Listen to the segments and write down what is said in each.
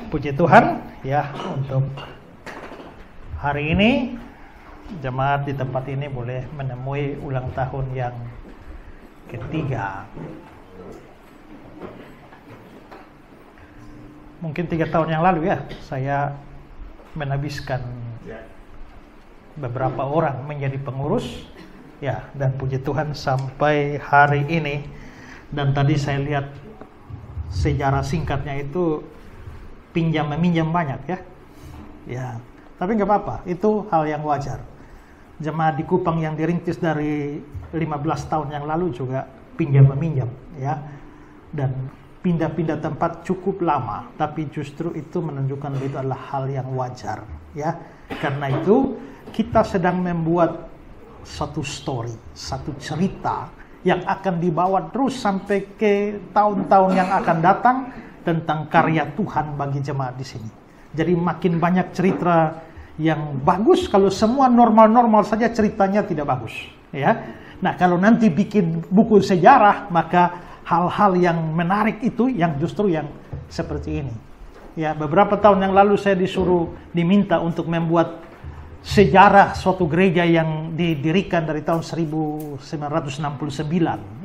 Puji Tuhan ya, untuk hari ini jemaat di tempat ini boleh menemui ulang tahun yang ketiga. Mungkin 3 tahun yang lalu ya, saya menhabiskan beberapa orang menjadi pengurus ya, dan puji Tuhan sampai hari ini. Dan tadi saya lihat sejarah singkatnya itu pinjam meminjam banyak ya, tapi nggak apa-apa, itu hal yang wajar. Jemaat di Kupang yang dirintis dari 15 tahun yang lalu juga pinjam meminjam ya, dan pindah-pindah tempat cukup lama, tapi justru itu menunjukkan bahwa itu adalah hal yang wajar ya. Karena itu kita sedang membuat satu story, satu cerita yang akan dibawa terus sampai ke tahun-tahun yang akan datang tentang karya Tuhan bagi jemaat di sini. Jadi makin banyak cerita yang bagus. Kalau semua normal-normal saja ceritanya tidak bagus ya. Nah, kalau nanti bikin buku sejarah, maka hal-hal yang menarik itu yang justru yang seperti ini ya. Beberapa tahun yang lalu saya diminta untuk membuat sejarah suatu gereja yang didirikan dari tahun 1969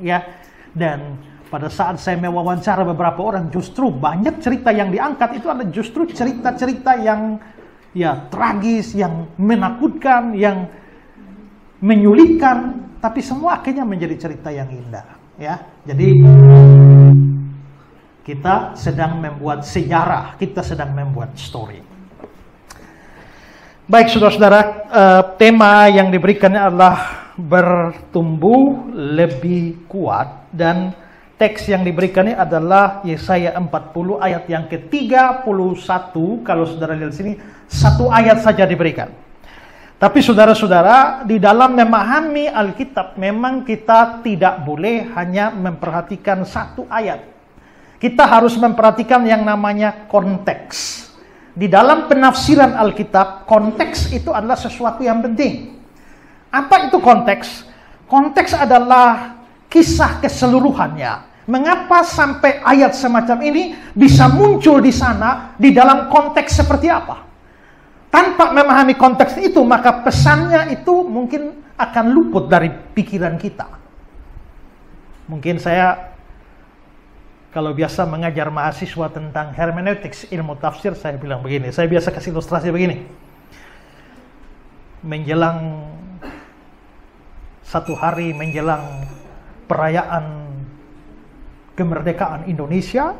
ya. Dan pada saat saya mewawancara beberapa orang, justru banyak cerita yang diangkat itu adalah justru cerita-cerita yang ya tragis, yang menakutkan, yang menyulitkan, tapi semua akhirnya menjadi cerita yang indah ya. Jadi kita sedang membuat sejarah, kita sedang membuat story. Baik saudara-saudara, tema yang diberikannya adalah bertumbuh lebih kuat, dan teks yang diberikannya adalah Yesaya 40 ayat yang ke-31. Kalau saudara lihat sini, 1 ayat saja diberikan. Tapi saudara-saudara, di dalam memahami Alkitab memang kita tidak boleh hanya memperhatikan 1 ayat. Kita harus memperhatikan yang namanya konteks. Di dalam penafsiran Alkitab, konteks itu adalah sesuatu yang penting. Apa itu konteks? Konteks adalah kisah keseluruhannya. Mengapa sampai ayat semacam ini bisa muncul di sana, di dalam konteks seperti apa? Tanpa memahami konteks itu, maka pesannya itu mungkin akan luput dari pikiran kita. Mungkin saya, kalau biasa mengajar mahasiswa tentang hermeneutics, ilmu tafsir, saya bilang begini. Saya biasa kasih ilustrasi begini. Menjelang satu hari menjelang perayaan kemerdekaan Indonesia,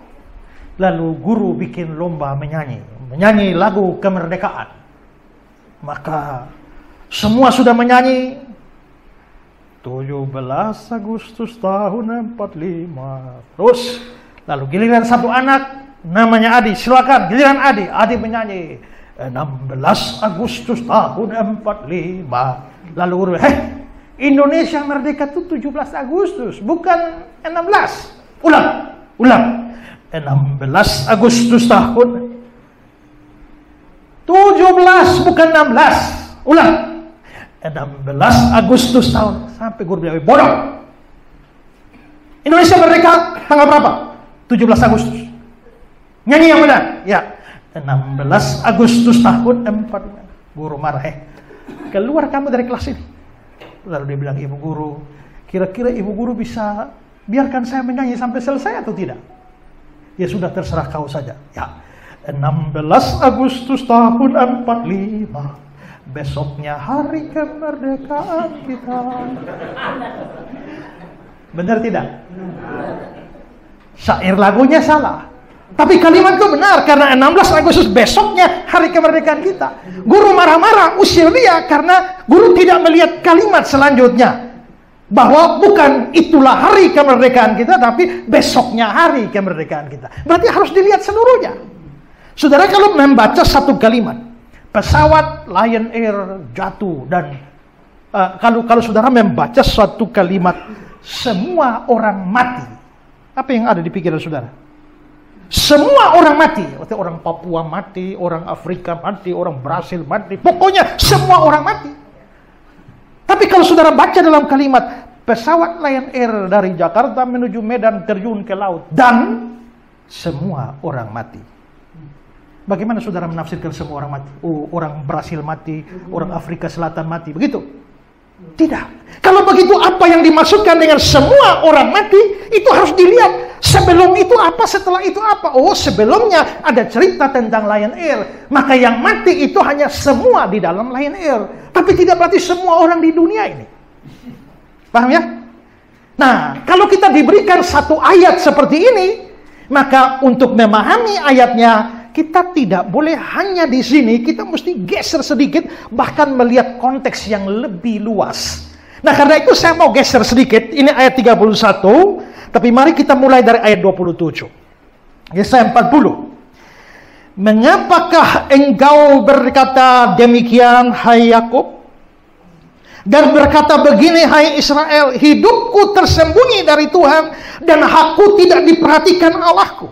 lalu guru bikin lomba menyanyi lagu kemerdekaan. Maka semua sudah menyanyi 17 Agustus tahun 45. Terus lalu giliran satu anak namanya Adi, silakan giliran Adi menyanyi 16 Agustus tahun 45. Lalu guru, Indonesia merdeka itu 17 Agustus, bukan 16. Ulang. 16 Agustus tahun 17, bukan 16. Ulang. 16 Agustus tahun, sampai guru bilang, bodoh. Indonesia merdeka tanggal berapa? 17 Agustus. Nyanyi yang benar. Ya. 16 Agustus tahun 45. Guru marah, keluar kamu dari kelas ini. Lalu dia bilang, ibu guru, kira-kira ibu guru bisa biarkan saya menyanyi sampai selesai atau tidak? Ya sudah, terserah kau saja. Ya. 16 Agustus tahun 45. Besoknya hari kemerdekaan kita. Benar tidak? Syair lagunya salah, tapi kalimat itu benar, karena 16 Agustus besoknya hari kemerdekaan kita. Guru marah-marah, usir dia, karena guru tidak melihat kalimat selanjutnya, bahwa bukan itulah hari kemerdekaan kita, tapi besoknya hari kemerdekaan kita. Berarti harus dilihat seluruhnya. Saudara, kalau membaca satu kalimat, pesawat Lion Air jatuh, dan kalau saudara membaca suatu kalimat, semua orang mati, apa yang ada di pikiran saudara? Semua orang mati. Orang Papua mati, orang Afrika mati, orang Brasil mati, pokoknya semua orang mati. Tapi kalau saudara baca dalam kalimat, pesawat Lion Air dari Jakarta menuju Medan terjun ke laut, dan semua orang mati. Bagaimana saudara menafsirkan semua orang mati? Oh, orang Brasil mati, orang Afrika Selatan mati, begitu? Tidak. Kalau begitu, apa yang dimaksudkan dengan semua orang mati, itu harus dilihat. Sebelum itu apa, setelah itu apa? Oh, sebelumnya ada cerita tentang Lion Air. Maka yang mati itu hanya semua di dalam Lion Air. Tapi tidak berarti semua orang di dunia ini. Paham ya? Nah, kalau kita diberikan satu ayat seperti ini, maka untuk memahami ayatnya, kita tidak boleh hanya di sini, kita mesti geser sedikit, bahkan melihat konteks yang lebih luas. Nah, karena itu saya mau geser sedikit, ini ayat 31, tapi mari kita mulai dari ayat 27. Yesaya 40. Mengapakah engkau berkata demikian, hai Yakub? Dan berkata begini, hai Israel, hidupku tersembunyi dari Tuhan, dan hakku tidak diperhatikan Allahku.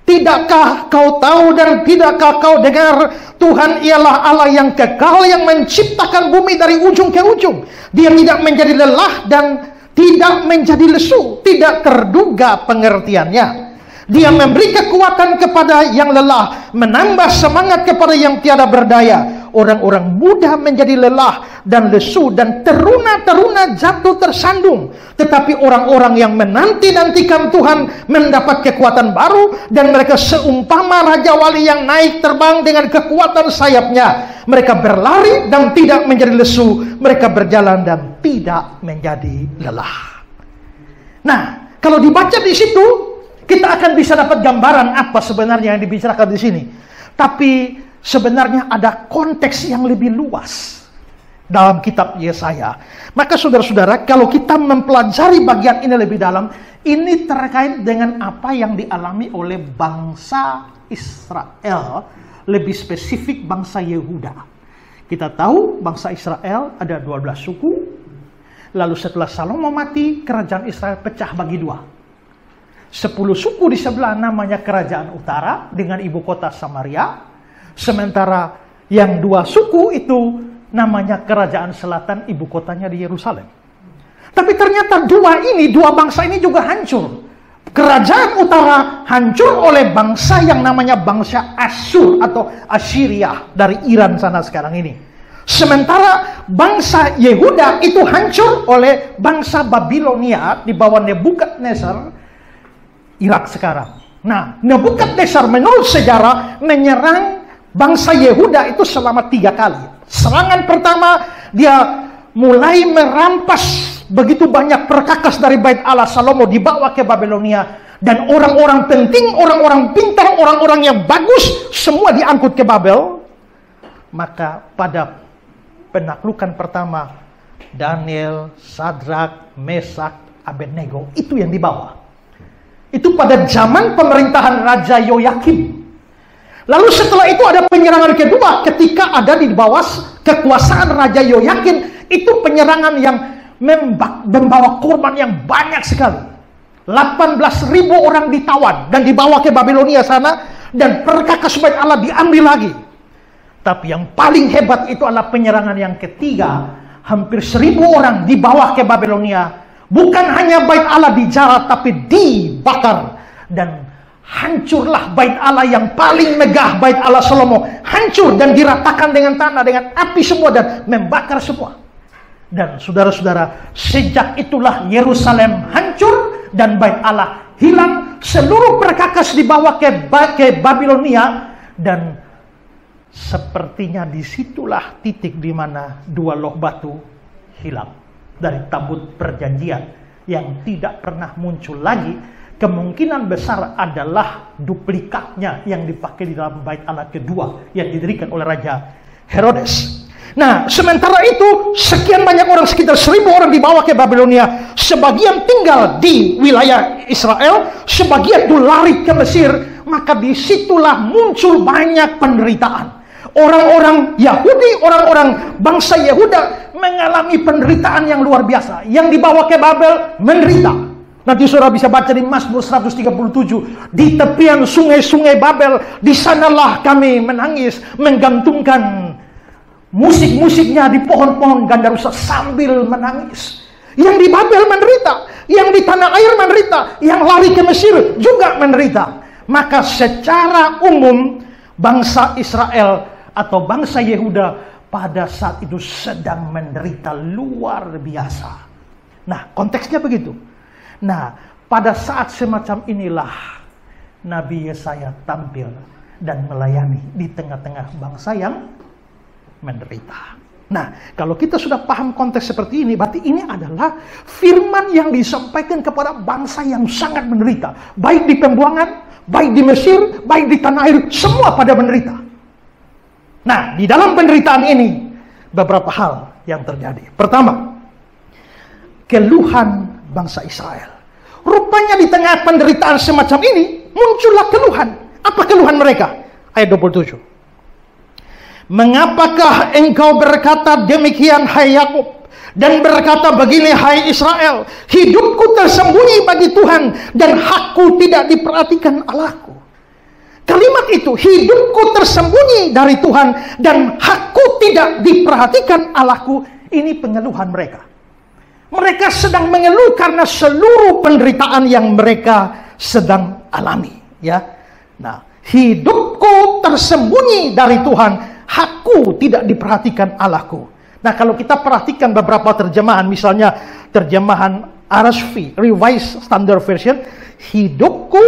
Tidakkah kau tahu dan tidakkah kau dengar, Tuhan ialah Allah yang kekal, yang menciptakan bumi dari ujung ke ujung. Dia tidak menjadi lelah dan tidak menjadi lesu, tidak terduga pengertiannya. Dia memberi kekuatan kepada yang lelah, menambah semangat kepada yang tiada berdaya. Orang-orang muda menjadi lelah dan lesu, dan teruna-teruna jatuh tersandung. Tetapi orang-orang yang menanti-nantikan Tuhan mendapat kekuatan baru, dan mereka seumpama Raja Wali yang naik terbang dengan kekuatan sayapnya. Mereka berlari dan tidak menjadi lesu, mereka berjalan dan tidak menjadi lelah. Nah, kalau dibaca di situ, kita akan bisa dapat gambaran apa sebenarnya yang dibicarakan di sini. Tapi sebenarnya ada konteks yang lebih luas dalam kitab Yesaya. Maka saudara-saudara, kalau kita mempelajari bagian ini lebih dalam, ini terkait dengan apa yang dialami oleh bangsa Israel, lebih spesifik bangsa Yehuda. Kita tahu bangsa Israel ada 12 suku. Lalu setelah Salomo mati, kerajaan Israel pecah bagi dua. 10 suku di sebelah namanya kerajaan utara dengan ibu kota Samaria. Sementara yang 2 suku itu namanya kerajaan selatan, ibu kotanya di Yerusalem. Tapi ternyata dua bangsa ini juga hancur. Kerajaan utara hancur oleh bangsa yang namanya bangsa Asyur atau Assyria dari Iran sana sekarang ini. Sementara bangsa Yehuda itu hancur oleh bangsa Babilonia di bawah Nebukadnezar, Irak sekarang. Nah, Nebukadnezar menurut sejarah menyerang bangsa Yehuda itu selama 3 kali. Serangan pertama, dia mulai merampas begitu banyak perkakas dari bait Allah Salomo, dibawa ke Babilonia. Dan orang-orang penting, orang-orang pintar, orang-orang yang bagus, semua diangkut ke Babel. Maka pada penaklukan pertama, Daniel, Sadrak, Mesak, Abednego, itu yang dibawa. Itu pada zaman pemerintahan Raja Yoyakim. Lalu setelah itu ada penyerangan kedua ketika ada di bawah kekuasaan Raja Yoyakim. Itu penyerangan yang membawa korban yang banyak sekali. 18.000 orang ditawan dan dibawa ke Babilonia sana, dan perkakas bait Allah diambil lagi. Tapi yang paling hebat itu adalah penyerangan yang ketiga. Hampir 1.000 orang dibawa ke Babilonia. Bukan hanya bait Allah dijarah, tapi dibakar. Dan hancurlah bait Allah yang paling megah, bait Allah Salomo. Hancur dan diratakan dengan tanah, dengan api semua, dan membakar semua. Dan saudara-saudara, sejak itulah Yerusalem hancur dan bait Allah hilang. Seluruh perkakas dibawa ke Babilonia. Dan sepertinya disitulah titik di mana 2 loh batu hilang dari tabut perjanjian yang tidak pernah muncul lagi. Kemungkinan besar adalah duplikatnya yang dipakai di dalam bait Allah kedua yang didirikan oleh Raja Herodes. Nah, sementara itu sekian banyak orang, sekitar 1.000 orang dibawa ke Babilonia. Sebagian tinggal di wilayah Israel, sebagian itu lari ke Mesir. Maka disitulah muncul banyak penderitaan. Orang-orang Yahudi, orang-orang bangsa Yehuda mengalami penderitaan yang luar biasa. Yang dibawa ke Babel menderita. Nanti saudara bisa baca di Mazmur 137. Di tepian sungai-sungai Babel, di sanalah kami menangis, menggantungkan musik-musiknya di pohon-pohon gandarusa sambil menangis. Yang di Babel menderita, yang di tanah air menderita, yang lari ke Mesir juga menderita. Maka secara umum bangsa Israel atau bangsa Yehuda pada saat itu sedang menderita luar biasa. Nah, konteksnya begitu. Nah, pada saat semacam inilah Nabi Yesaya tampil dan melayani di tengah-tengah bangsa yang menderita. Nah, kalau kita sudah paham konteks seperti ini, berarti ini adalah firman yang disampaikan kepada bangsa yang sangat menderita. Baik di pembuangan, baik di Mesir, baik di tanah air, semua pada menderita. Nah, di dalam penderitaan ini, beberapa hal yang terjadi. Pertama, keluhan bangsa Israel. Rupanya di tengah penderitaan semacam ini, muncullah keluhan. Apa keluhan mereka? Ayat 27. Mengapakah engkau berkata demikian, hai Yakub, dan berkata begini, hai Israel, hidupku tersembunyi bagi Tuhan dan hakku tidak diperhatikan Allahku. Kalimat itu, hidupku tersembunyi dari Tuhan dan hakku tidak diperhatikan Allahku, ini pengeluhan mereka. Mereka sedang mengeluh karena seluruh penderitaan yang mereka sedang alami, ya. Nah, hidupku tersembunyi dari Tuhan, hakku tidak diperhatikan Allahku. Nah, kalau kita perhatikan beberapa terjemahan, misalnya terjemahan RSV, Revised Standard Version, hidupku,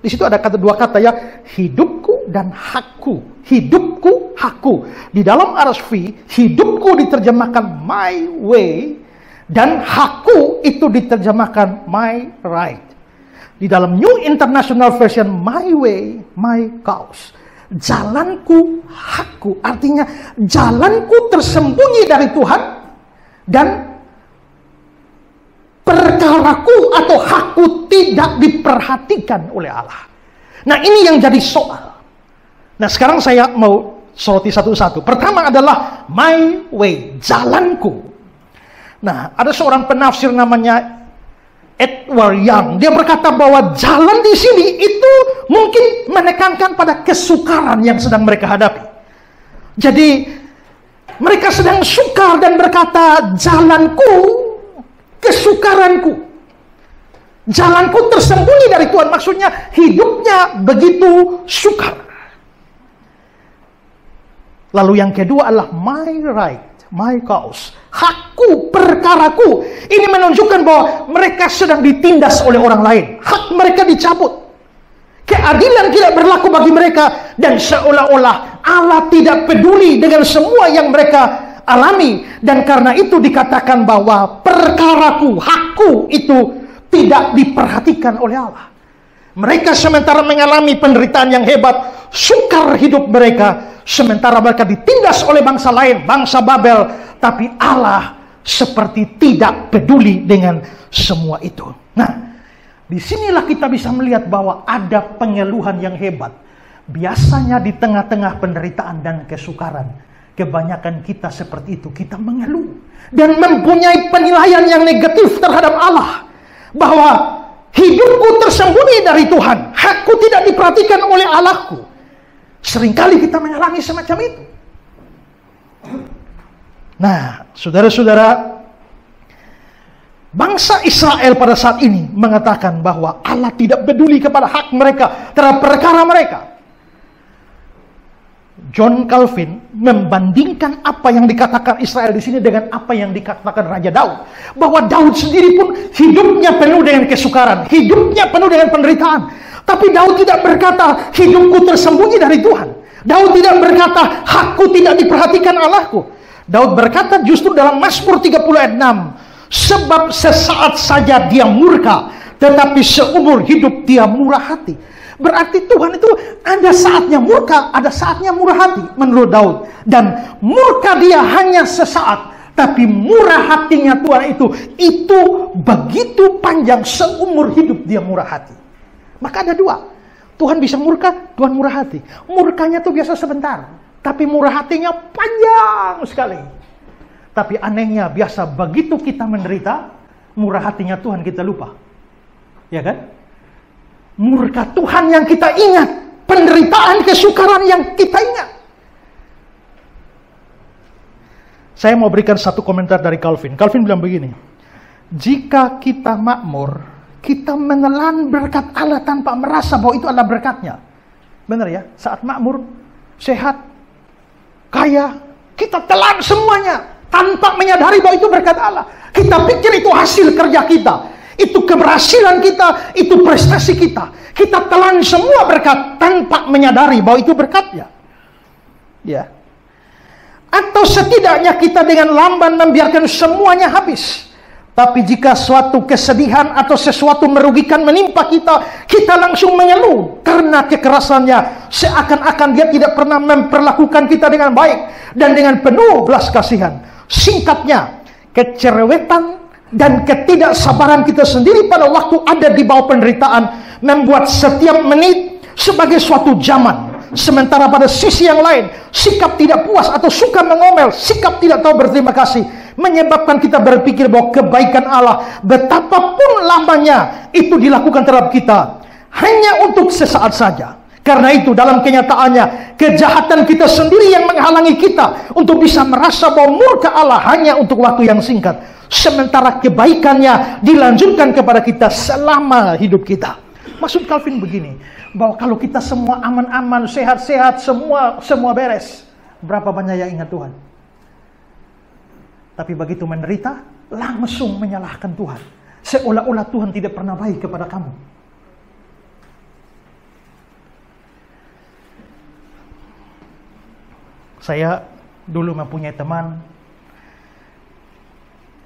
di situ ada dua kata ya, hidupku dan hakku. Hidupku, hakku. Di dalam RSV, hidupku diterjemahkan my way, dan hakku itu diterjemahkan my right. Di dalam New International Version, my way, my cause. Jalanku, hakku. Artinya, jalanku tersembunyi dari Tuhan, dan perkaraku atau hakku tidak diperhatikan oleh Allah. Nah, ini yang jadi soal. Nah, sekarang saya mau soroti satu-satu. Pertama adalah my way, jalanku. Nah, ada seorang penafsir namanya Edward Young. Dia berkata bahwa jalan di sini itu mungkin menekankan pada kesukaran yang sedang mereka hadapi. Jadi, mereka sedang sukar dan berkata, jalanku, kesukaranku. Jalanku tersembunyi dari Tuhan. Maksudnya, hidupnya begitu sukar. Lalu yang kedua adalah my right, my cause. Hakku, perkaraku. Ini menunjukkan bahwa mereka sedang ditindas oleh orang lain. Hak mereka dicabut. Keadilan tidak berlaku bagi mereka. Dan seolah-olah Allah tidak peduli dengan semua yang mereka alami. Dan karena itu dikatakan bahwa perkaraku, hakku itu tidak diperhatikan oleh Allah. Mereka sementara mengalami penderitaan yang hebat, sukar hidup mereka, sementara mereka ditindas oleh bangsa lain, bangsa Babel. Tapi Allah seperti tidak peduli dengan semua itu. Nah, disinilah kita bisa melihat bahwa ada pengeluhan yang hebat. Biasanya di tengah-tengah penderitaan dan kesukaran, kebanyakan kita seperti itu, kita mengeluh dan mempunyai penilaian yang negatif terhadap Allah. Bahwa hidupku tersembunyi dari Tuhan, hakku tidak diperhatikan oleh Allahku. Seringkali kita mengalami semacam itu. Nah, saudara-saudara, bangsa Israel pada saat ini mengatakan bahwa Allah tidak peduli kepada hak mereka terhadap perkara mereka. John Calvin membandingkan apa yang dikatakan Israel di sini dengan apa yang dikatakan Raja Daud. Bahwa Daud sendiri pun hidupnya penuh dengan kesukaran, hidupnya penuh dengan penderitaan. Tapi Daud tidak berkata, hidupku tersembunyi dari Tuhan. Daud tidak berkata, hakku tidak diperhatikan Allahku. Daud berkata justru dalam Mazmur 30 ayat 6, sebab sesaat saja dia murka, tetapi seumur hidup dia murah hati. Berarti Tuhan itu ada saatnya murka, ada saatnya murah hati menurut Daud. Dan murka dia hanya sesaat, tapi murah hatinya Tuhan itu begitu panjang, seumur hidup dia murah hati. Maka ada dua, Tuhan bisa murka, Tuhan murah hati. Murkanya itu biasa sebentar, tapi murah hatinya panjang sekali. Tapi anehnya biasa begitu kita menderita, murah hatinya Tuhan kita lupa. Ya kan? Murka Tuhan yang kita ingat, penderitaan, kesukaran yang kita ingat. Saya mau berikan satu komentar dari Calvin. Calvin bilang begini, jika kita makmur, kita menelan berkat Allah tanpa merasa bahwa itu adalah berkatnya. Benar ya? Saat makmur, sehat, kaya, kita telan semuanya tanpa menyadari bahwa itu berkat Allah. Kita pikir itu hasil kerja kita, itu keberhasilan kita, itu prestasi kita. Kita telan semua berkat tanpa menyadari bahwa itu berkatnya. Ya. Atau setidaknya kita dengan lamban membiarkan semuanya habis. Tapi jika suatu kesedihan atau sesuatu merugikan menimpa kita, kita langsung mengeluh karena kekerasannya, seakan-akan dia tidak pernah memperlakukan kita dengan baik dan dengan penuh belas kasihan. Singkatnya, kecerewetan dan ketidaksabaran kita sendiri pada waktu ada di bawah penderitaan membuat setiap menit sebagai suatu zaman. Sementara pada sisi yang lain, sikap tidak puas atau suka mengomel, sikap tidak tahu berterima kasih, menyebabkan kita berpikir bahwa kebaikan Allah, betapapun lamanya, itu dilakukan terhadap kita hanya untuk sesaat saja. Karena itu dalam kenyataannya, kejahatan kita sendiri yang menghalangi kita untuk bisa merasa bahwa murka Allah hanya untuk waktu yang singkat, sementara kebaikannya dilanjutkan kepada kita selama hidup kita. Maksud Calvin begini, bahwa kalau kita semua aman-aman, sehat-sehat, semua beres, berapa banyak yang ingat Tuhan? Tapi begitu menderita, langsung menyalahkan Tuhan, seolah-olah Tuhan tidak pernah baik kepada kamu. Saya dulu mempunyai teman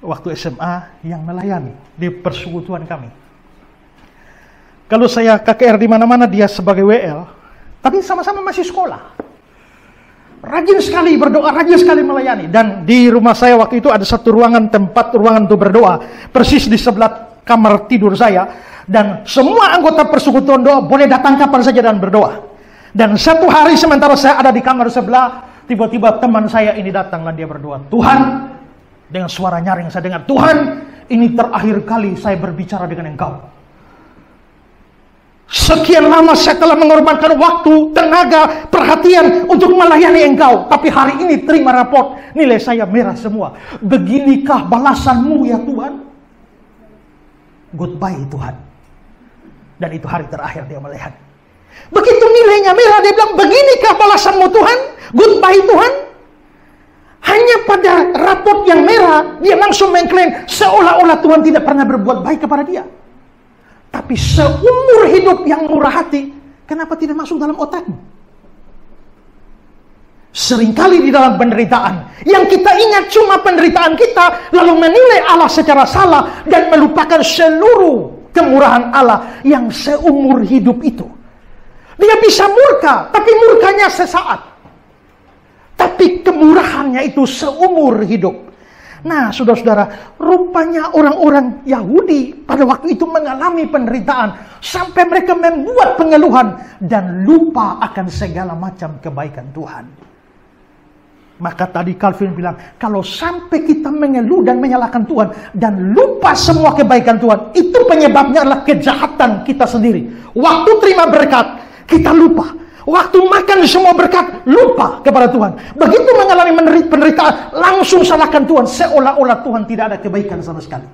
waktu SMA yang melayani di persekutuan kami. Kalau saya KKR di mana-mana, dia sebagai WL, tapi sama-sama masih sekolah. Rajin sekali berdoa, rajin sekali melayani. Dan di rumah saya waktu itu ada satu ruangan untuk berdoa, persis di sebelah kamar tidur saya. Dan semua anggota persekutuan doa boleh datang kapan saja dan berdoa. Dan satu hari sementara saya ada di kamar sebelah, tiba-tiba teman saya ini datang dan dia berdoa, "Tuhan," dengan suara nyaring saya dengar, "Tuhan, ini terakhir kali saya berbicara dengan Engkau. Sekian lama saya telah mengorbankan waktu, tenaga, perhatian untuk melayani Engkau. Tapi hari ini terima raport, nilai saya merah semua. Beginikah balasanmu ya Tuhan?" Goodbye Tuhan. Dan itu hari terakhir dia melayani. Begitu nilainya merah, dia bilang, "Beginikah balasanmu Tuhan? Goodbye Tuhan." Hanya pada raport yang merah, dia langsung mengklaim seolah-olah Tuhan tidak pernah berbuat baik kepada dia. Tapi seumur hidup yang murah hati, kenapa tidak masuk dalam otakmu? Seringkali di dalam penderitaan, yang kita ingat cuma penderitaan kita, lalu menilai Allah secara salah, dan melupakan seluruh kemurahan Allah yang seumur hidup itu. Dia bisa murka, tapi murkanya sesaat. Tapi kemurahannya itu seumur hidup. Nah, saudara-saudara, rupanya orang-orang Yahudi pada waktu itu mengalami penderitaan sampai mereka membuat pengeluhan dan lupa akan segala macam kebaikan Tuhan. Maka tadi Calvin bilang, kalau sampai kita mengeluh dan menyalahkan Tuhan dan lupa semua kebaikan Tuhan, itu penyebabnya adalah kejahatan kita sendiri. Waktu terima berkat, kita lupa. Waktu makan semua berkat, lupa kepada Tuhan. Begitu mengalami penderitaan, langsung salahkan Tuhan, seolah-olah Tuhan tidak ada kebaikan sama sekali.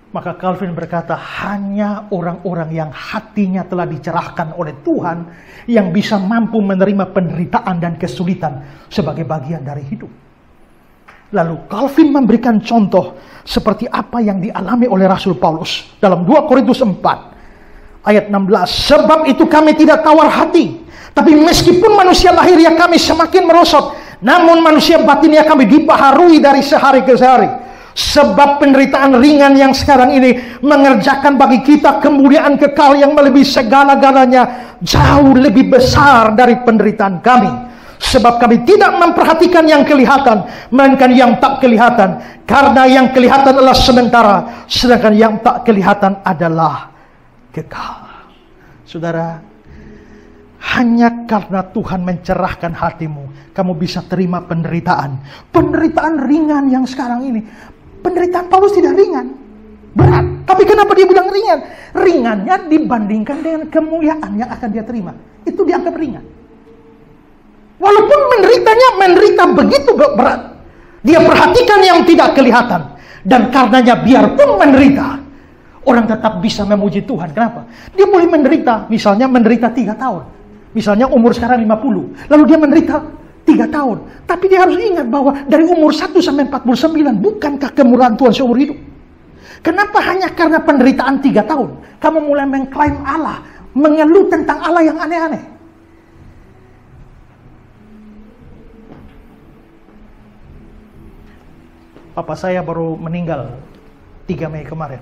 Maka Calvin berkata, hanya orang-orang yang hatinya telah dicerahkan oleh Tuhan yang bisa mampu menerima penderitaan dan kesulitan sebagai bagian dari hidup. Lalu Calvin memberikan contoh seperti apa yang dialami oleh Rasul Paulus dalam 2 Korintus 4. Ayat 16, "Sebab itu kami tidak tawar hati, tapi meskipun manusia lahirnya kami semakin merosot, namun manusia batinnya kami dibaharui dari sehari ke sehari. Sebab penderitaan ringan yang sekarang ini mengerjakan bagi kita kemuliaan kekal yang melebihi segala-galanya, jauh lebih besar dari penderitaan kami. Sebab kami tidak memperhatikan yang kelihatan, melainkan yang tak kelihatan. Karena yang kelihatan adalah sementara, sedangkan yang tak kelihatan adalah kekal." Saudara, hanya karena Tuhan mencerahkan hatimu, kamu bisa terima penderitaan. Penderitaan ringan yang sekarang ini. Penderitaan Paulus tidak ringan, berat. Tapi kenapa dia bilang ringan? Ringannya dibandingkan dengan kemuliaan yang akan dia terima. Itu dianggap ringan. Walaupun menderita begitu berat, dia perhatikan yang tidak kelihatan. Dan karenanya biarpun menderita, orang tetap bisa memuji Tuhan. Kenapa? Dia boleh menderita, misalnya menderita 3 tahun. Misalnya umur sekarang 50, lalu dia menderita 3 tahun. Tapi dia harus ingat bahwa dari umur 1 sampai 49, bukankah kemurahan Tuhan seumur hidup? Kenapa hanya karena penderitaan 3 tahun, kamu mulai mengklaim Allah, mengeluh tentang Allah yang aneh-aneh? Papa saya baru meninggal 3 Mei kemarin.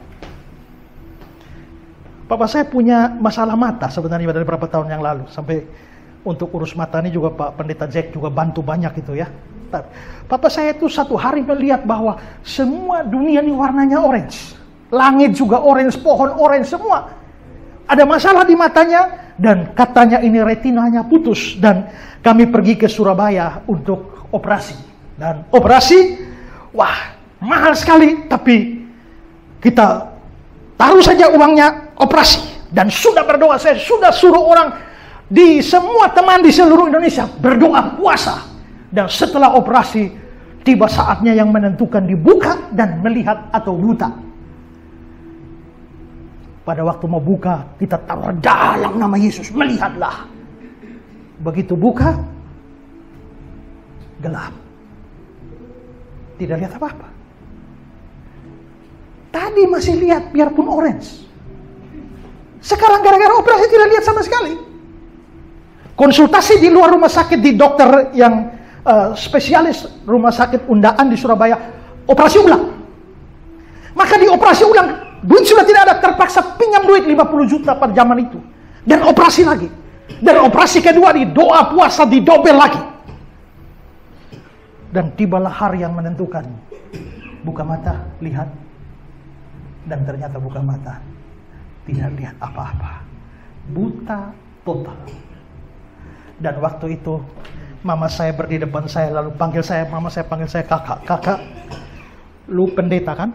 Papa saya punya masalah mata sebenarnya dari beberapa tahun yang lalu. Sampai untuk urus mata ini juga Pak Pendeta Jack juga bantu banyak itu ya. Papa saya itu satu hari melihat bahwa semua dunia ini warnanya orange. Langit juga orange, pohon orange, semua. Ada masalah di matanya dan katanya ini retinanya putus. Dan kami pergi ke Surabaya untuk operasi. Dan operasi, wah, mahal sekali, tapi kita taruh saja uangnya, operasi. Dan sudah berdoa, saya sudah suruh orang di semua teman di seluruh Indonesia berdoa puasa. Dan setelah operasi, tiba saatnya yang menentukan dibuka dan melihat atau buta. Pada waktu mau buka, kita taruh dalam nama Yesus, melihatlah. Begitu buka, gelap. Tidak lihat apa-apa. Tadi masih lihat biarpun orange. Sekarang gara-gara operasi tidak lihat sama sekali. Konsultasi di luar rumah sakit di dokter yang spesialis rumah sakit Undaan di Surabaya, operasi ulang. Maka di operasi ulang, duit sudah tidak ada, terpaksa pinjam duit 50 juta pada zaman itu. Dan operasi lagi. Dan operasi kedua di doa puasa didobel lagi. Dan tibalah hari yang menentukan. Buka mata, lihat. Dan ternyata buka mata, tidak lihat apa-apa. Buta total. Dan waktu itu mama saya berdiri depan saya, lalu panggil saya, mama saya panggil saya kakak. Kakak, lu pendeta kan?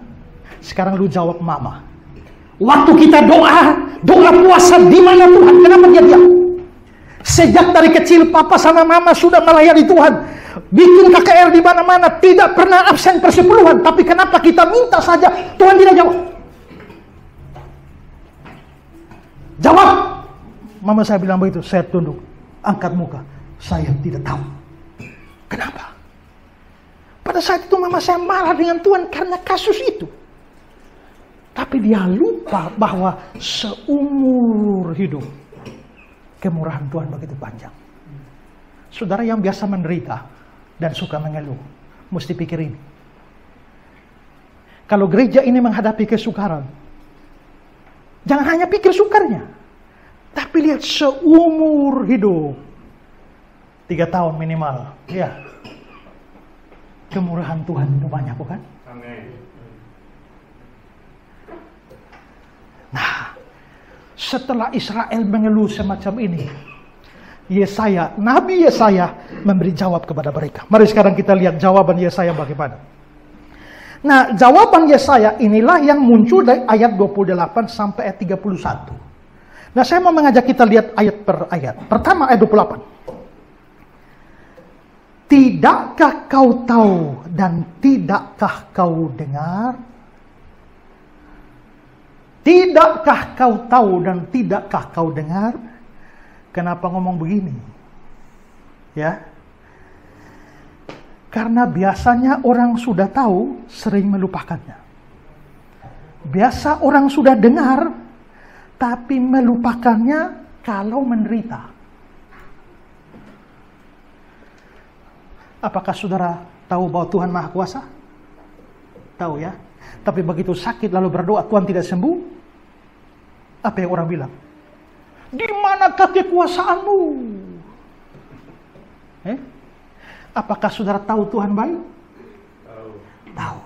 Sekarang lu jawab mama. Waktu kita doa puasa di mana Tuhan? Kenapa dia diam? Sejak dari kecil papa sama mama sudah melayani Tuhan. Bikin KKR di mana-mana, tidak pernah absen persepuluhan. Tapi kenapa kita minta saja, Tuhan tidak jawab? Jawab! Mama saya bilang begitu, saya tunduk, angkat muka. Saya tidak tahu. Kenapa? Pada saat itu mama saya marah dengan Tuhan karena kasus itu. Tapi dia lupa bahwa seumur hidup kemurahan Tuhan begitu panjang. Saudara yang biasa menderita dan suka mengeluh, mesti pikir ini. Kalau gereja ini menghadapi kesukaran, jangan hanya pikir sukarnya, tapi lihat seumur hidup. 3 tahun minimal, ya. Kemurahan Tuhan itu banyak, bukan? Amin. Nah, setelah Israel mengeluh semacam ini, Yesaya, Nabi Yesaya memberi jawab kepada mereka. Mari sekarang kita lihat jawaban Yesaya bagaimana. Nah, jawaban Yesaya inilah yang muncul dari ayat 28 sampai ayat 31. Nah, saya mau mengajak kita lihat ayat per ayat. Pertama ayat 28. Tidakkah kau tahu dan tidakkah kau dengar? Tidakkah kau tahu dan tidakkah kau dengar? Kenapa ngomong begini? Ya. Karena biasanya orang sudah tahu, sering melupakannya. Biasa orang sudah dengar, tapi melupakannya kalau menderita. Apakah saudara tahu bahwa Tuhan Maha Kuasa? Tahu ya. Tapi begitu sakit lalu berdoa Tuhan tidak sembuh, apa yang orang bilang? Di manakah kekuasaanmu? Apakah saudara tahu Tuhan baik? Tahu.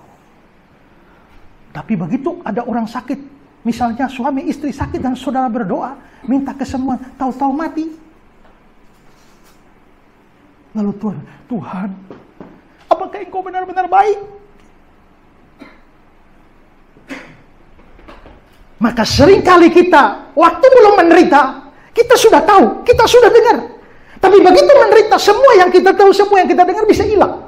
Tapi begitu ada orang sakit, misalnya suami istri sakit dan saudara berdoa, minta kesembuhan, tahu-tahu mati. Lalu Tuhan, apakah engkau benar-benar baik? Maka seringkali kita, waktu belum menderita, kita sudah tahu, kita sudah dengar. Tapi begitu menderita, semua yang kita tahu, semua yang kita dengar bisa hilang.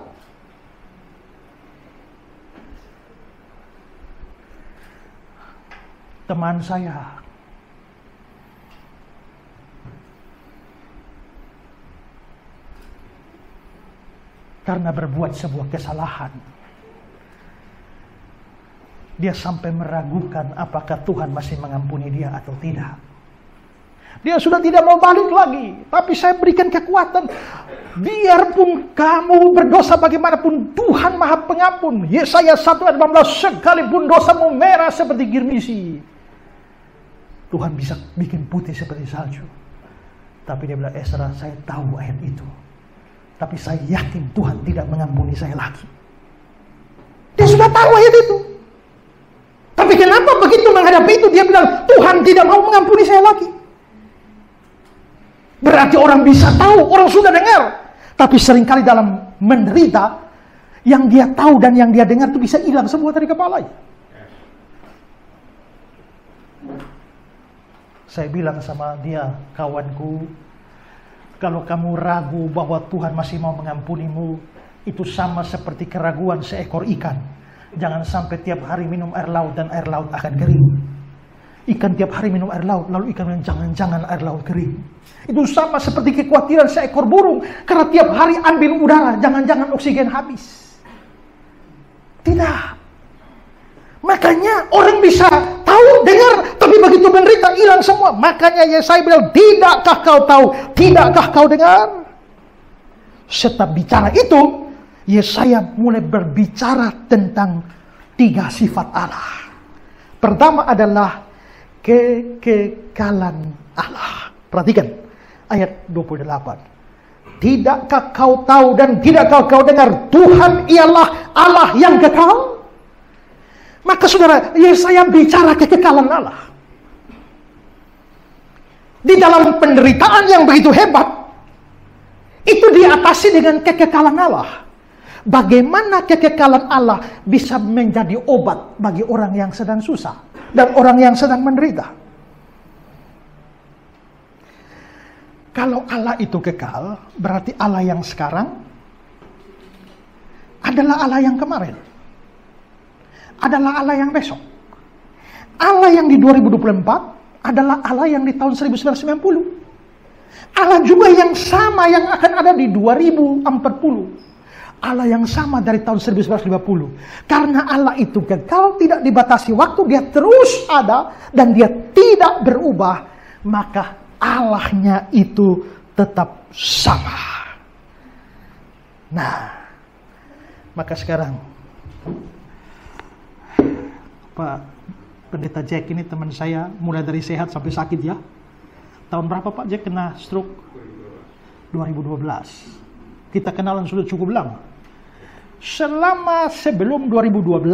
teman saya karena berbuat sebuah kesalahan, dia sampai meragukan apakah Tuhan masih mengampuni dia atau tidak. Dia sudah tidak mau balik lagi, tapi saya berikan kekuatan. Biarpun kamu berdosa bagaimanapun, Tuhan Maha Pengampun. Yesaya 1 ayat 18, sekalipun dosamu merah seperti girmisi, Tuhan bisa bikin putih seperti salju. Tapi dia bilang, Ezra, saya tahu ayat itu, tapi saya yakin Tuhan tidak mengampuni saya lagi. Dia sudah tahu ayat itu. Tapi kenapa begitu menghadapi itu dia bilang, Tuhan tidak mau mengampuni saya lagi? Berarti orang bisa tahu, orang sudah dengar. Tapi seringkali dalam menderita, yang dia tahu dan yang dia dengar itu bisa hilang semua dari kepalanya. Saya bilang sama dia, kawanku, kalau kamu ragu bahwa Tuhan masih mau mengampunimu, itu sama seperti keraguan seekor ikan. Jangan sampai tiap hari minum air laut dan air laut akan kering. Ikan tiap hari minum air laut, lalu ikan bilang, jangan-jangan air laut kering. Itu sama seperti kekhawatiran seekor burung, karena tiap hari ambil udara, jangan-jangan oksigen habis. Tidak. Makanya orang bisa tahu, dengar, tapi begitu menderita hilang semua. Makanya Yesaya bilang, tidakkah kau tahu, tidakkah kau dengar? Setelah bicara itu, Yesaya mulai berbicara tentang 3 sifat Allah. Pertama adalah kekekalan Allah. Perhatikan ayat 28. Tidakkah kau tahu dan tidakkah kau dengar, Tuhan ialah Allah yang kekal? Maka saudara, Yesaya bicara kekekalan Allah. Di dalam penderitaan yang begitu hebat, itu diatasi dengan kekekalan Allah. Bagaimana kekekalan Allah bisa menjadi obat bagi orang yang sedang susah dan orang yang sedang menderita? Kalau Allah itu kekal, berarti Allah yang sekarang adalah Allah yang kemarin, adalah Allah yang besok. Allah yang di 2024 adalah Allah yang di tahun 1990. Allah juga yang sama yang akan ada di 2040. Allah yang sama dari tahun 1950. Karena Allah itu kekal, tidak dibatasi waktu, dia terus ada dan dia tidak berubah, maka Allahnya itu tetap sama. Nah, maka sekarang Pak Pendeta Jack ini teman saya, mulai dari sehat sampai sakit ya. Tahun berapa Pak Jack kena stroke? 2012. Kita kenalan sudah cukup lama. Selama sebelum 2012,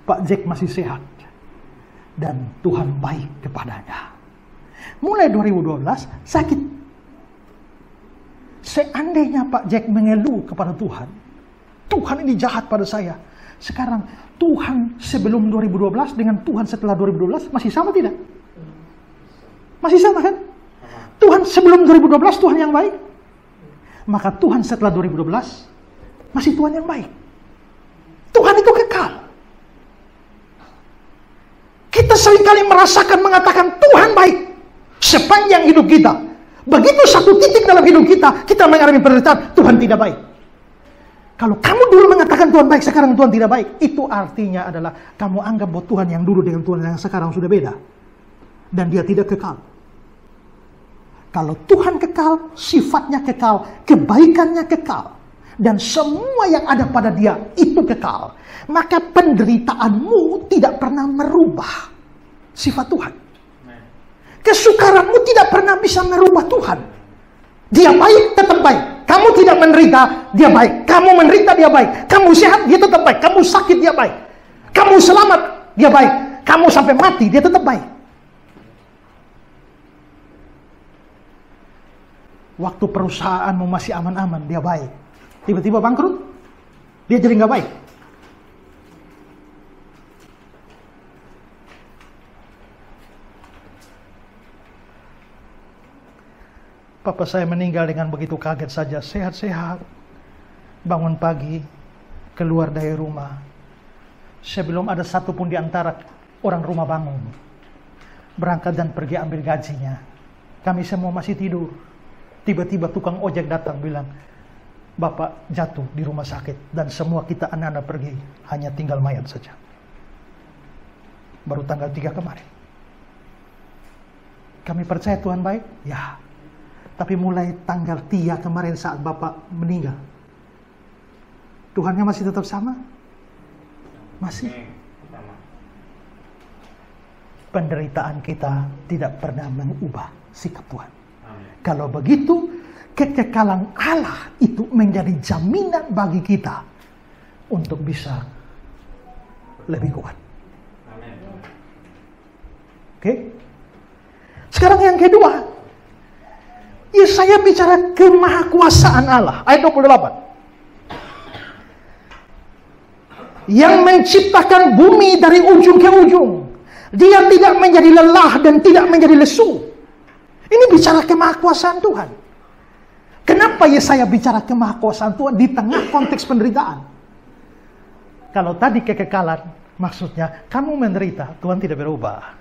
Pak Jack masih sehat. Dan Tuhan baik kepadanya. Mulai 2012, sakit. Seandainya Pak Jack mengeluh kepada Tuhan, Tuhan ini jahat pada saya. Sekarang, Tuhan sebelum 2012 dengan Tuhan setelah 2012, masih sama tidak? Masih sama kan? Tuhan sebelum 2012, Tuhan yang baik. Maka Tuhan setelah 2012 masih Tuhan yang baik. Tuhan itu kekal. Kita seringkali merasakan mengatakan Tuhan baik sepanjang hidup kita. Begitu satu titik dalam hidup kita mengalami penderitaan, Tuhan tidak baik. Kalau kamu dulu mengatakan Tuhan baik, sekarang Tuhan tidak baik, itu artinya adalah kamu anggap bahwa Tuhan yang dulu dengan Tuhan yang sekarang sudah beda. Dan dia tidak kekal. Kalau Tuhan kekal, sifatnya kekal, kebaikannya kekal, dan semua yang ada pada dia itu kekal, maka penderitaanmu tidak pernah merubah sifat Tuhan. Kesukaranmu tidak pernah bisa merubah Tuhan. Dia baik, tetap baik. Kamu tidak menderita, dia baik. Kamu menderita, dia baik. Kamu sehat, dia tetap baik. Kamu sakit, dia baik. Kamu selamat, dia baik. Kamu sampai mati, dia tetap baik. Waktu perusahaanmu masih aman-aman, dia baik. Tiba-tiba bangkrut, dia jadi nggak baik. Papa saya meninggal dengan begitu kaget saja, sehat-sehat. Bangun pagi, keluar dari rumah. Sebelum ada satu pun di antara orang rumah bangun, berangkat dan pergi ambil gajinya. Kami semua masih tidur. Tiba-tiba tukang ojek datang bilang, Bapak jatuh di rumah sakit dan semua kita anak-anak pergi, hanya tinggal mayat saja. Baru tanggal 3 kemarin. Kami percaya Tuhan baik? Ya. Tapi mulai tanggal 3 kemarin saat Bapak meninggal, Tuhannya masih tetap sama? Masih. Penderitaan kita tidak pernah mengubah sikap Tuhan. Kalau begitu, kekekalan Allah itu menjadi jaminan bagi kita untuk bisa lebih kuat. Oke? Sekarang yang kedua, Yesaya bicara kemahakuasaan Allah. Ayat 28. Yang menciptakan bumi dari ujung ke ujung. Dia tidak menjadi lelah dan tidak menjadi lesu. Ini bicara kemahakuasaan Tuhan. Kenapa Yesaya bicara kemahakuasaan Tuhan di tengah konteks penderitaan? Kalau tadi kekekalan, maksudnya kamu menderita, Tuhan tidak berubah.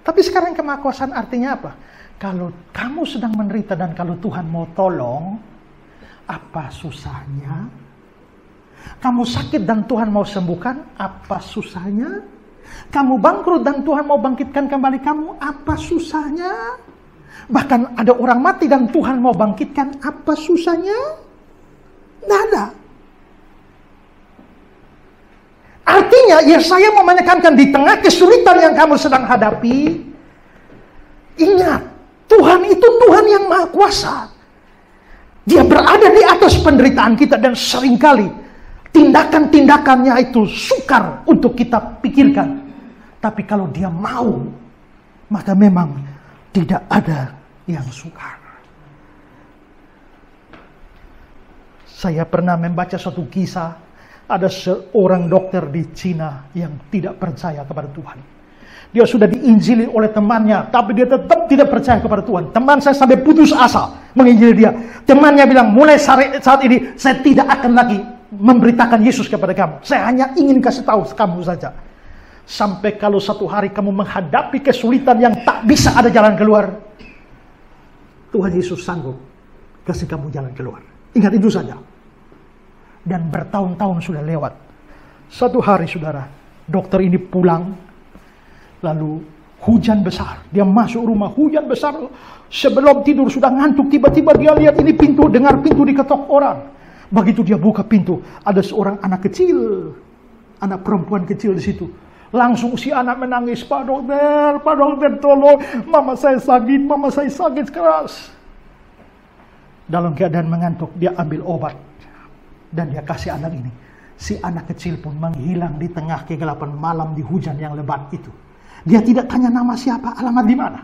Tapi sekarang kemahakuasaan artinya apa? Kalau kamu sedang menderita dan kalau Tuhan mau tolong, apa susahnya? Kamu sakit dan Tuhan mau sembuhkan, apa susahnya? Kamu bangkrut dan Tuhan mau bangkitkan kembali kamu, apa susahnya? Bahkan ada orang mati dan Tuhan mau bangkitkan, apa susahnya? Tidak ada. Artinya Yesaya mau menekankan di tengah kesulitan yang kamu sedang hadapi, ingat, Tuhan itu Tuhan yang Maha Kuasa. Dia berada di atas penderitaan kita dan seringkali tindakan-tindakannya itu sukar untuk kita pikirkan. Tapi kalau dia mau, maka memang tidak ada yang sukar. Saya pernah membaca suatu kisah. Ada seorang dokter di Cina yang tidak percaya kepada Tuhan. Dia sudah diinjili oleh temannya, tapi dia tetap tidak percaya kepada Tuhan. Teman saya sampai putus asa menginjili dia. Temannya bilang, mulai saat ini saya tidak akan lagi memberitakan Yesus kepada kamu. Saya hanya ingin kasih tahu kamu saja. Sampai kalau satu hari kamu menghadapi kesulitan yang tak bisa ada jalan keluar, Tuhan Yesus sanggup kasih kamu jalan keluar. Ingat itu saja. Dan bertahun-tahun sudah lewat. Satu hari saudara, dokter ini pulang, lalu hujan besar. Dia masuk rumah, hujan besar. Sebelum tidur sudah ngantuk, tiba-tiba dia lihat ini pintu, dengar pintu diketok orang. Begitu dia buka pintu, ada seorang anak kecil, anak perempuan kecil di situ. Langsung si anak menangis, Pak dokter tolong, mama saya sakit keras. Dalam keadaan mengantuk, dia ambil obat. Dan dia kasih anak ini. Si anak kecil pun menghilang di tengah kegelapan malam di hujan yang lebat itu. Dia tidak tanya nama siapa, alamat di mana.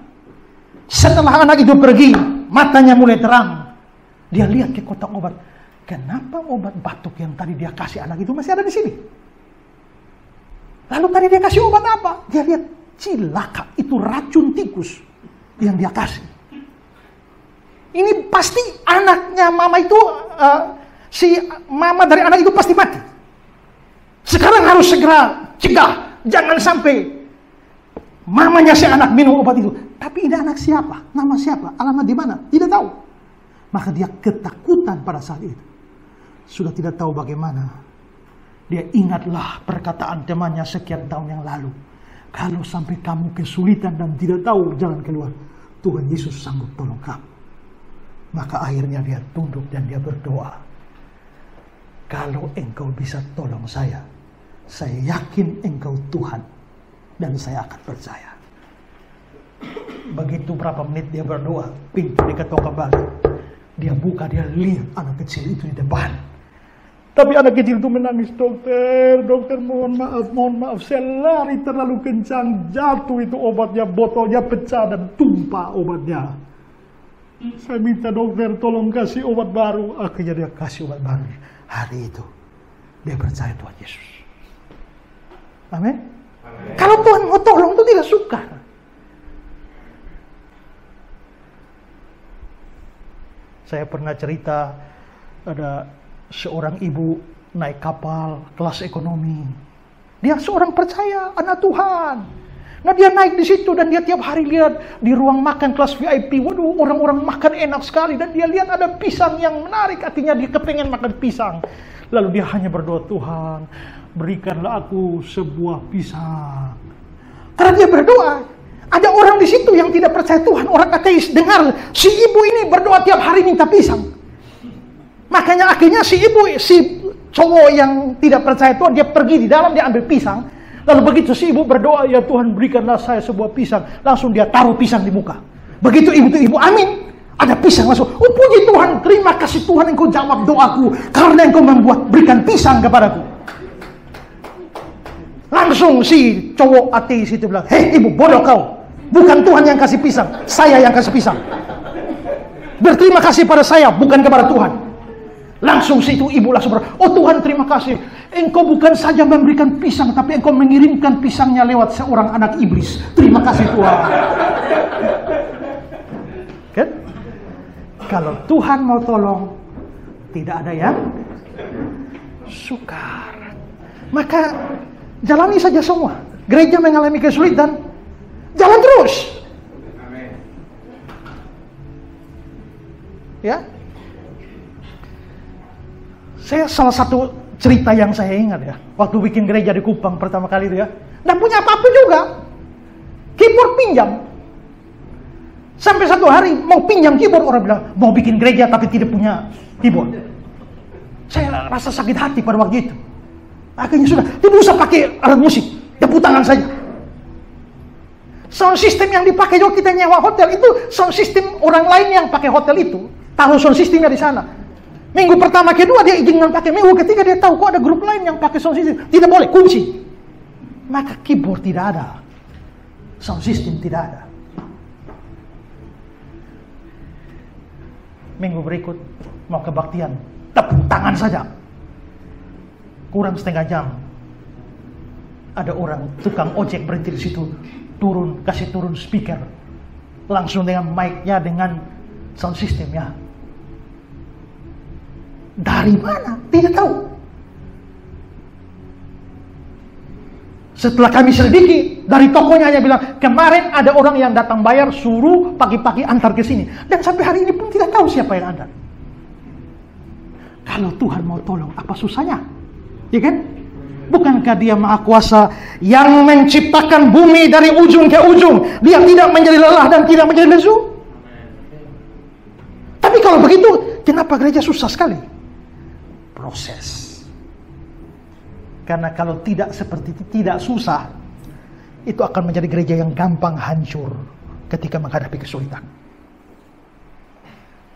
Setelah anak itu pergi, matanya mulai terang. Dia lihat ke kotak obat. Kenapa obat batuk yang tadi dia kasih anak itu masih ada di sini? Lalu tadi dia kasih obat apa? Dia lihat cilaka, itu racun tikus yang dia kasih. Ini pasti anaknya mama itu... si mama dari anak itu pasti mati. Sekarang harus segera cegah. Jangan sampai mamanya si anak minum obat itu. Tapi ini anak siapa? Nama siapa? Alamat di mana? Tidak tahu. Maka dia ketakutan pada saat itu. Sudah tidak tahu bagaimana. Dia ingatlah perkataan temannya sekian tahun yang lalu. Kalau sampai kamu kesulitan dan tidak tahu jalan keluar, Tuhan Yesus sanggup tolong kamu. Maka akhirnya dia tunduk dan dia berdoa. Kalau engkau bisa tolong saya yakin engkau Tuhan, dan saya akan percaya. Begitu berapa menit dia berdoa, pintu diketok kembali. Dia buka, dia lihat anak kecil itu di depan. Tapi anak kecil itu menangis, dokter mohon maaf, saya lari terlalu kencang, jatuh itu obatnya, botolnya pecah dan tumpah obatnya. Saya minta dokter tolong kasih obat baru. Akhirnya dia kasih obat baru. Hari itu dia percaya Tuhan Yesus. Amin. Kalau Tuhan mau tolong itu tidak sukar. Saya pernah cerita ada seorang ibu naik kapal kelas ekonomi. Dia seorang percaya, anak Tuhan. Nah dia naik di situ dan dia tiap hari lihat di ruang makan kelas VIP. Waduh, orang-orang makan enak sekali. Dan dia lihat ada pisang yang menarik. Artinya dia kepengen makan pisang. Lalu dia hanya berdoa, Tuhan, berikanlah aku sebuah pisang. Karena dia berdoa. Ada orang di situ yang tidak percaya Tuhan. Orang ateis dengar si ibu ini berdoa tiap hari minta pisang. Makanya akhirnya si cowok yang tidak percaya Tuhan, dia pergi di dalam, dia ambil pisang. Lalu begitu si ibu berdoa, ya Tuhan berikanlah saya sebuah pisang. Langsung dia taruh pisang di muka. Begitu ibu amin, ada pisang langsung. Oh puji Tuhan, terima kasih Tuhan engkau jawab doaku. Karena engkau berikan pisang kepadaku. Langsung si cowok ateis itu bilang, hei ibu bodoh kau. Bukan Tuhan yang kasih pisang, saya yang kasih pisang. Berterima kasih pada saya, bukan kepada Tuhan. Langsung situ ibu langsung berkata, oh Tuhan terima kasih. Engkau bukan saja memberikan pisang, tapi engkau mengirimkan pisangnya lewat seorang anak iblis. Terima kasih Tuhan. Kan? Kalau Tuhan mau tolong, tidak ada yang sukar. Maka jalani saja semua. Gereja mengalami kesulitan, jalan terus. Ya. Saya salah satu cerita yang saya ingat ya, waktu bikin gereja di Kupang pertama kali itu ya, dan punya apa-apa juga, keyboard pinjam. Sampai satu hari mau pinjam keyboard, orang bilang mau bikin gereja tapi tidak punya keyboard. Saya rasa sakit hati pada waktu itu. Akhirnya sudah, tidak usah pakai alat musik, tepuk tangan saja. Sound system yang dipakai juga kita nyewa hotel itu sound system orang lain yang pakai hotel itu, taruh sound systemnya di sana. Minggu pertama, kedua dia izinkan pakai. Minggu ketiga dia tahu kok ada grup lain yang pakai sound system. Tidak boleh, kunci. Maka keyboard tidak ada. Sound system tidak ada. Minggu berikut, mau kebaktian. Tepuk tangan saja. Kurang setengah jam. Ada orang tukang ojek berhenti di situ. Kasih turun speaker. Langsung dengan mic-nya, dengan sound systemnya. Dari mana? Tidak tahu. Setelah kami selidiki, dari tokonya hanya bilang, kemarin ada orang yang datang bayar, suruh pagi-pagi antar ke sini. Dan sampai hari ini pun tidak tahu siapa yang antar. Kalau Tuhan mau tolong, apa susahnya? Ya kan? Bukankah dia maha kuasa yang menciptakan bumi dari ujung ke ujung. Dia tidak menjadi lelah dan tidak menjadi lesu. Tapi kalau begitu, kenapa gereja susah sekali? Proses. Karena kalau tidak seperti itu, tidak susah, itu akan menjadi gereja yang gampang hancur ketika menghadapi kesulitan.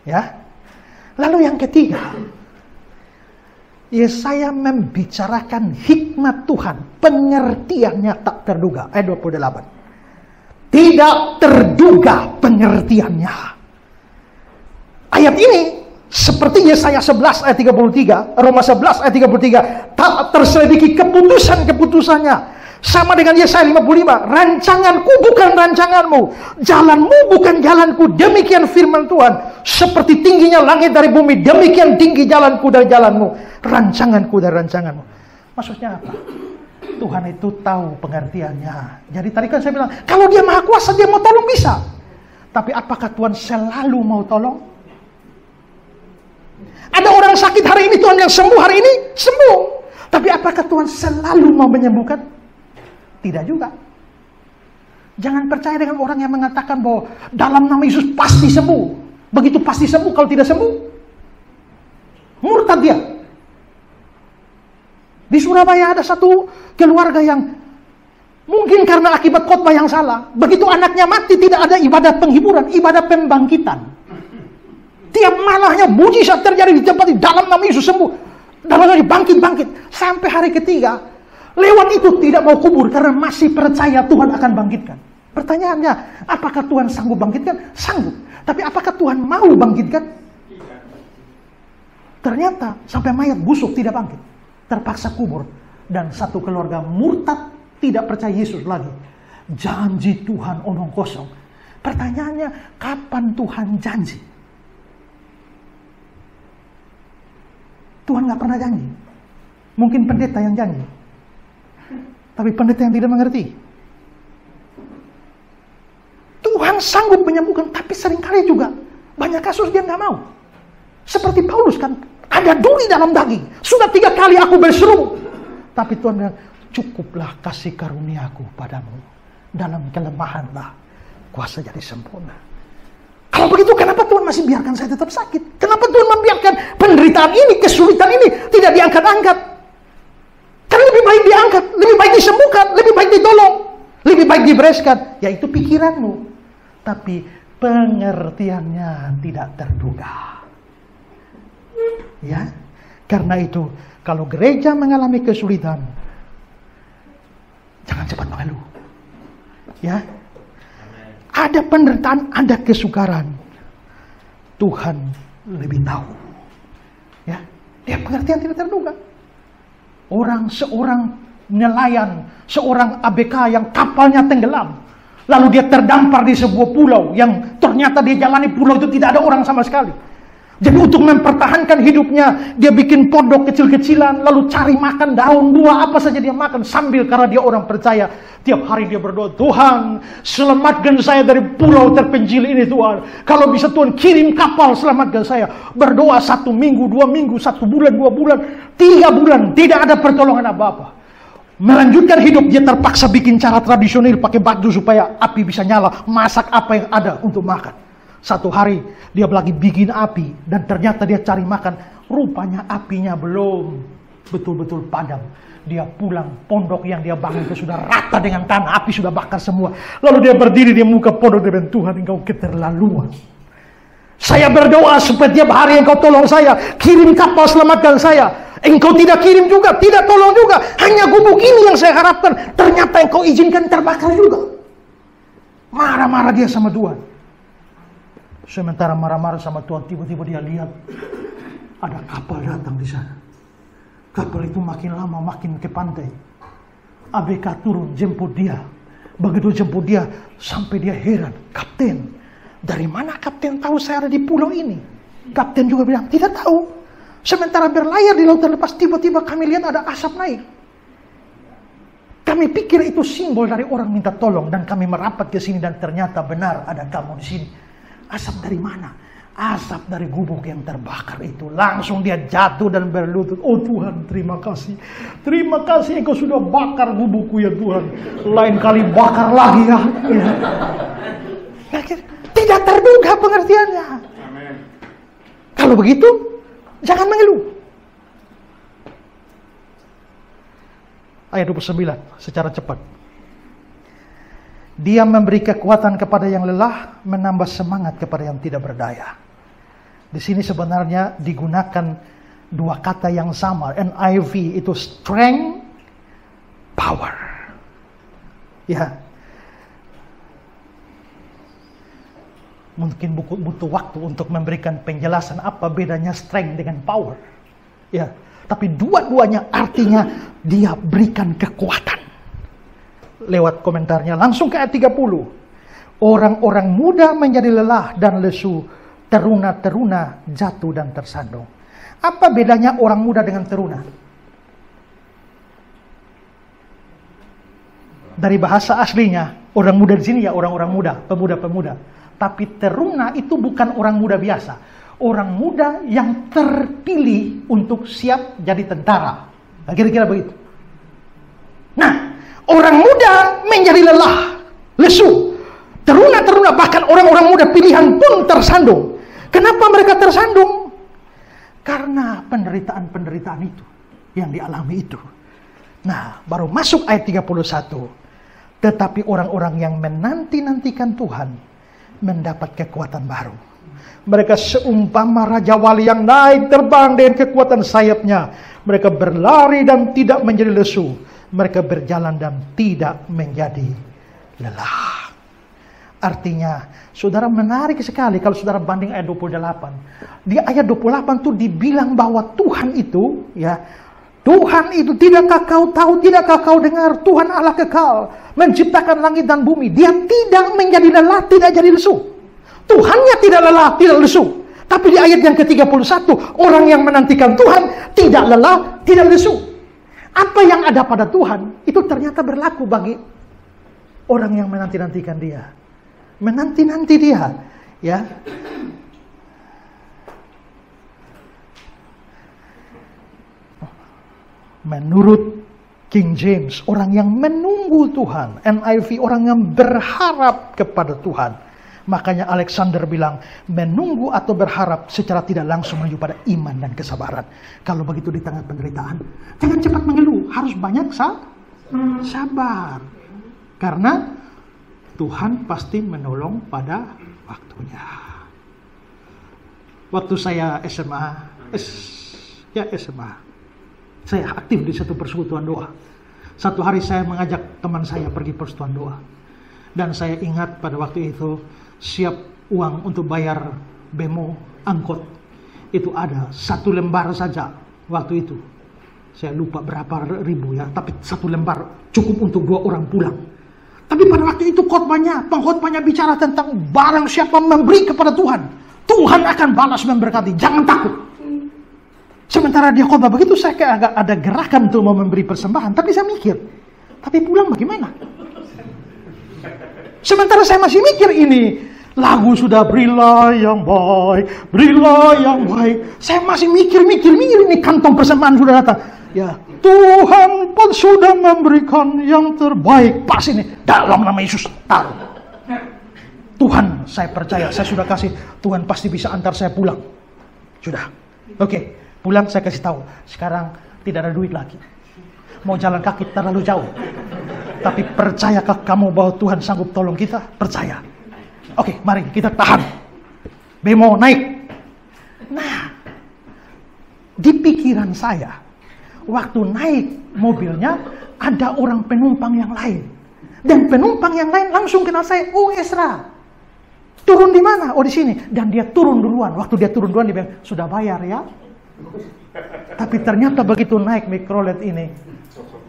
Ya. Lalu yang ketiga, Yesaya membicarakan hikmat Tuhan, pengertiannya tak terduga. Ayat 28. Tidak terduga pengertiannya. Ayat ini seperti Yesaya 11 ayat 33, Roma 11 ayat 33, tak terselidiki keputusan-keputusannya. Sama dengan Yesaya 55, rancanganku bukan rancanganmu, jalanmu bukan jalanku, demikian firman Tuhan. Seperti tingginya langit dari bumi, demikian tinggi jalanku dari jalanmu, rancanganku dari rancanganmu. Maksudnya apa? Tuhan itu tahu pengertiannya. Jadi tadi kan saya bilang, kalau dia maha kuasa, dia mau tolong bisa. Tapi apakah Tuhan selalu mau tolong? Ada orang sakit hari ini, Tuhan yang sembuh hari ini, sembuh. Tapi apakah Tuhan selalu mau menyembuhkan? Tidak juga. Jangan percaya dengan orang yang mengatakan bahwa dalam nama Yesus pasti sembuh. Begitu pasti sembuh, kalau tidak sembuh, murtad dia. Di Surabaya ada satu keluarga yang mungkin karena akibat khotbah yang salah, begitu anaknya mati tidak ada ibadah penghiburan, ibadah pembangkitan. Tiap malahnya mujizat terjadi di tempat di dalam nama Yesus sembuh. Dalam nama bangkit. Sampai hari ketiga, lewat itu tidak mau kubur karena masih percaya Tuhan akan bangkitkan. Pertanyaannya, apakah Tuhan sanggup bangkitkan? Sanggup. Tapi apakah Tuhan mau bangkitkan? Ternyata sampai mayat busuk tidak bangkit. Terpaksa kubur. Dan satu keluarga murtad, tidak percaya Yesus lagi. Janji Tuhan omong kosong. Pertanyaannya, kapan Tuhan janji? Tuhan gak pernah janji. Mungkin pendeta yang janji. Tapi pendeta yang tidak mengerti. Tuhan sanggup menyembuhkan, tapi seringkali juga banyak kasus dia nggak mau. Seperti Paulus kan, ada duri dalam daging. Sudah 3 kali aku berseru. Tapi Tuhan bilang, cukuplah kasih karuniaku padamu. Dalam kelemahanlah kuasa jadi sempurna. Kalau begitu, kenapa Tuhan masih biarkan saya tetap sakit? Kenapa Tuhan membiarkan penderitaan ini, kesulitan ini tidak diangkat-angkat? Kan lebih baik diangkat, lebih baik disembuhkan, lebih baik ditolong, lebih baik dibereskan. Yaitu pikiranmu. Tapi pengertiannya tidak terduga. Ya, karena itu kalau gereja mengalami kesulitan, jangan cepat mengeluh. Ya, ada penderitaan, ada kesukaran. Tuhan lebih tahu. Ya, dia pengertian tidak terduga. Seorang nelayan, seorang ABK yang kapalnya tenggelam, lalu dia terdampar di sebuah pulau yang ternyata dia jalani pulau itu tidak ada orang sama sekali. Jadi untuk mempertahankan hidupnya, dia bikin pondok kecil-kecilan, lalu cari makan daun, buah, apa saja dia makan. Sambil karena dia orang percaya, tiap hari dia berdoa, Tuhan, selamatkan saya dari pulau terpencil ini Tuhan. Kalau bisa Tuhan kirim kapal, selamatkan saya. Berdoa 1 minggu, 2 minggu, 1 bulan, 2 bulan, 3 bulan, tidak ada pertolongan apa-apa. Melanjutkan hidup, dia terpaksa bikin cara tradisional, pakai batu supaya api bisa nyala, masak apa yang ada untuk makan. 1 hari dia lagi bikin api dan ternyata dia cari makan, rupanya apinya belum betul-betul padam. Dia pulang, pondok yang dia bangun itu sudah rata dengan tanah, api sudah bakar semua. Lalu dia berdiri di muka pondok dan Tuhan, engkau keterlaluan. Saya berdoa supaya tiap hari engkau tolong saya, kirim kapal selamatkan saya. Engkau tidak kirim juga, tidak tolong juga. Hanya gubuk ini yang saya harapkan. Ternyata engkau izinkan terbakar juga. Marah-marah dia sama Tuhan. Sementara marah-marah sama Tuhan, tiba-tiba dia lihat ada kapal datang di sana. Kapal itu makin lama makin ke pantai. ABK turun jemput dia. Begitu jemput dia, sampai dia heran. Kapten, dari mana kapten tahu saya ada di pulau ini? Kapten juga bilang, tidak tahu. Sementara berlayar di lautan lepas, tiba-tiba kami lihat ada asap naik. Kami pikir itu simbol dari orang minta tolong, dan kami merapat ke sini dan ternyata benar ada kamu di sini. Asap dari mana? Asap dari gubuk yang terbakar itu. Langsung dia jatuh dan berlutut. Oh Tuhan, terima kasih. Terima kasih engkau sudah bakar gubukku ya Tuhan. Lain kali bakar lagi ya. Tidak terduga pengertiannya. Amen. Kalau begitu, jangan mengeluh. Ayat 29 secara cepat. Dia memberi kekuatan kepada yang lelah, menambah semangat kepada yang tidak berdaya. Di sini sebenarnya digunakan 2 kata yang sama. NIV itu strength, power. Ya. Mungkin butuh waktu untuk memberikan penjelasan apa bedanya strength dengan power. Ya. Tapi dua-duanya artinya dia berikan kekuatan. Lewat komentarnya langsung ke ayat 30. Orang-orang muda menjadi lelah dan lesu, teruna-teruna jatuh dan tersandung. Apa bedanya orang muda dengan teruna? Dari bahasa aslinya, orang muda di sini ya orang-orang muda, pemuda-pemuda. Tapi teruna itu bukan orang muda biasa. Orang muda yang terpilih untuk siap jadi tentara. Nah, kira-kira begitu. Nah, orang muda menjadi lelah, lesu, teruna-teruna, bahkan orang-orang muda pilihan pun tersandung. Kenapa mereka tersandung? Karena penderitaan-penderitaan itu yang dialami itu. Nah, baru masuk ayat 31. Tetapi orang-orang yang menanti-nantikan Tuhan mendapat kekuatan baru. Mereka seumpama Raja Wali yang naik terbang dengan kekuatan sayapnya. Mereka berlari dan tidak menjadi lesu. Mereka berjalan dan tidak menjadi lelah. Artinya, saudara menarik sekali kalau saudara banding ayat 28. Di ayat 28 itu dibilang bahwa Tuhan itu, ya, Tuhan itu tidakkah kau tahu, tidakkah kau dengar, Tuhan Allah kekal, menciptakan langit dan bumi. Dia tidak menjadi lelah, tidak jadi lesu. Tuhannya tidak lelah, tidak lesu. Tapi di ayat yang ke-31, orang yang menantikan Tuhan tidak lelah, tidak lesu. Apa yang ada pada Tuhan, itu ternyata berlaku bagi orang yang menanti-nantikan Dia. menanti-nanti dia, ya. Menurut King James, orang yang menunggu Tuhan. NIV, orang yang berharap kepada Tuhan. Makanya Alexander bilang, menunggu atau berharap secara tidak langsung menuju pada iman dan kesabaran. Kalau begitu di tengah penderitaan, jangan cepat mengeluh, harus banyak sabar. Karena Tuhan pasti menolong pada waktunya. Waktu saya SMA, saya aktif di satu persekutuan doa. Satu hari saya mengajak teman saya pergi persekutuan doa. Dan saya ingat pada waktu itu, siap uang untuk bayar bemo angkot. Itu ada 1 lembar saja waktu itu. Saya lupa berapa ribu ya, tapi 1 lembar cukup untuk 2 orang pulang. Tapi pada waktu itu pengkhotbahnya bicara tentang barang siapa memberi kepada Tuhan, Tuhan akan balas memberkati, jangan takut. Sementara dia khotbah begitu, saya kayak agak ada gerakan untuk mau memberi persembahan, tapi saya mikir, tapi pulang bagaimana? Sementara saya masih mikir ini, lagu sudah berilah yang baik, berilah yang baik. Saya masih mikir ini kantong persembahan sudah datang. Ya, Tuhan pun sudah memberikan yang terbaik. Pas ini, dalam nama Yesus, taruh. Tuhan, saya percaya, saya sudah kasih. Tuhan pasti bisa antar saya pulang. Sudah, oke. Pulang saya kasih tahu, sekarang tidak ada duit lagi. Mau jalan kaki terlalu jauh. Tapi percayakah kamu bahwa Tuhan sanggup tolong kita? Percaya. Oke, mari kita tahan. Bemo naik. Nah, di pikiran saya, waktu naik mobilnya, ada orang penumpang yang lain. Dan penumpang yang lain langsung kenal saya, oh Ezra. Turun di mana? Oh di sini. Dan dia turun duluan. Waktu dia turun duluan, dia bilang, sudah bayar ya? Tapi ternyata begitu naik mikrolet ini,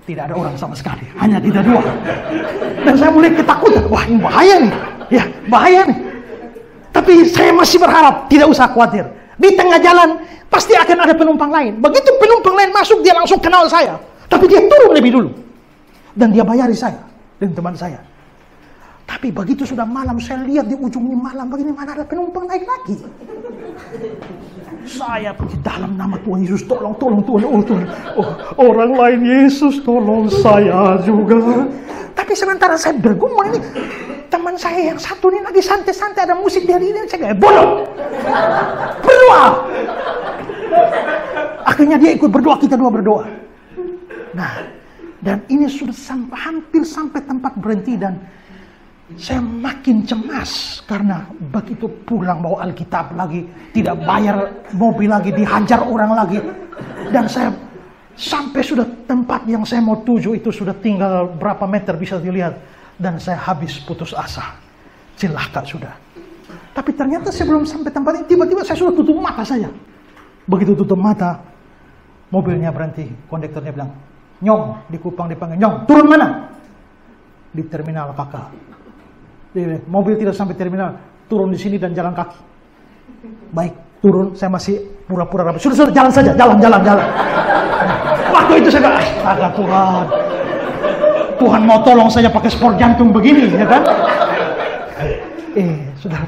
tidak ada orang sama sekali, hanya kita 2. Dan saya mulai ketakutan, wah ini bahaya nih, ya bahaya nih. Tapi saya masih berharap, tidak usah khawatir. Di tengah jalan pasti akan ada penumpang lain. Begitu penumpang lain masuk, dia langsung kenal saya. Tapi dia turun lebih dulu, dan dia bayari saya dan teman saya. Tapi begitu sudah malam, saya lihat di ujungnya malam begini, mana ada penumpang naik lagi. Saya pergi dalam nama Tuhan Yesus, tolong Tuhan. Oh, orang lain, Yesus tolong saya juga. Tapi sementara saya bergumul ini, teman saya yang satu ini lagi santai-santai, ada musik dari ini, saya kayak bodoh. Berdoa. Akhirnya dia ikut berdoa, kita 2 berdoa. Nah, dan ini sudah hampir sampai tempat berhenti, dan saya makin cemas karena begitu pulang bawa Alkitab lagi, tidak bayar mobil lagi, dihajar orang lagi. Dan saya sampai sudah tempat yang saya mau tuju itu sudah tinggal berapa meter bisa dilihat. Dan saya habis putus asa. Celaka sudah. Tapi ternyata sebelum sampai tempat ini, tiba-tiba saya sudah tutup mata saya. Begitu tutup mata, mobilnya berhenti. Kondektornya bilang, Nyong, di Kupang dipanggil, Nyong, turun mana? Di terminal kakak. Mobil tidak sampai terminal, turun di sini dan jalan kaki. Baik, turun, saya masih pura-pura rapi. Sudah, jalan saja, jalan. Waktu itu saya bilang, astaga Tuhan. Tuhan mau tolong saya pakai sport jantung begini, ya kan? Sudah.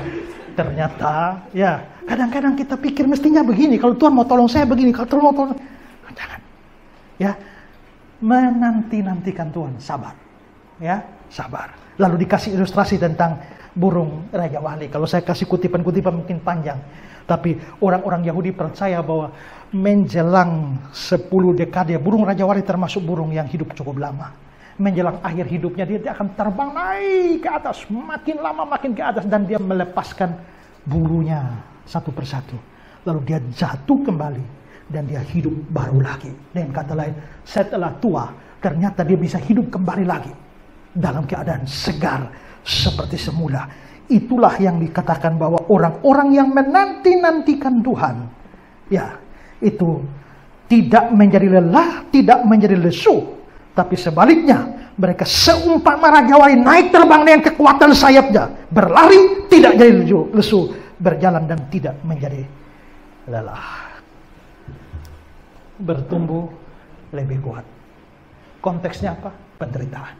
Ternyata, ya, kadang-kadang kita pikir mestinya begini. Kalau Tuhan mau tolong saya begini, kalau Tuhan mau tolong, jangan. Ya, menanti-nantikan Tuhan, sabar. Ya, sabar. Lalu dikasih ilustrasi tentang burung Raja Wali. Kalau saya kasih kutipan-kutipan mungkin panjang. Tapi orang-orang Yahudi percaya bahwa menjelang 10 dekade, burung Raja Wali termasuk burung yang hidup cukup lama. Menjelang akhir hidupnya dia akan terbang naik ke atas. Makin lama makin ke atas. Dan dia melepaskan bulunya satu persatu. Lalu dia jatuh kembali. Dan dia hidup baru lagi. Dengan kata lain, setelah tua, ternyata dia bisa hidup kembali lagi. Dalam keadaan segar seperti semula. Itulah yang dikatakan bahwa orang-orang yang menanti-nantikan Tuhan, ya, itu tidak menjadi lelah, tidak menjadi lesu, tapi sebaliknya mereka seumpama Raja Wali naik terbang dengan kekuatan sayapnya, berlari tidak jadi lesu, berjalan dan tidak menjadi lelah, bertumbuh lebih kuat. Konteksnya apa? Penderitaan.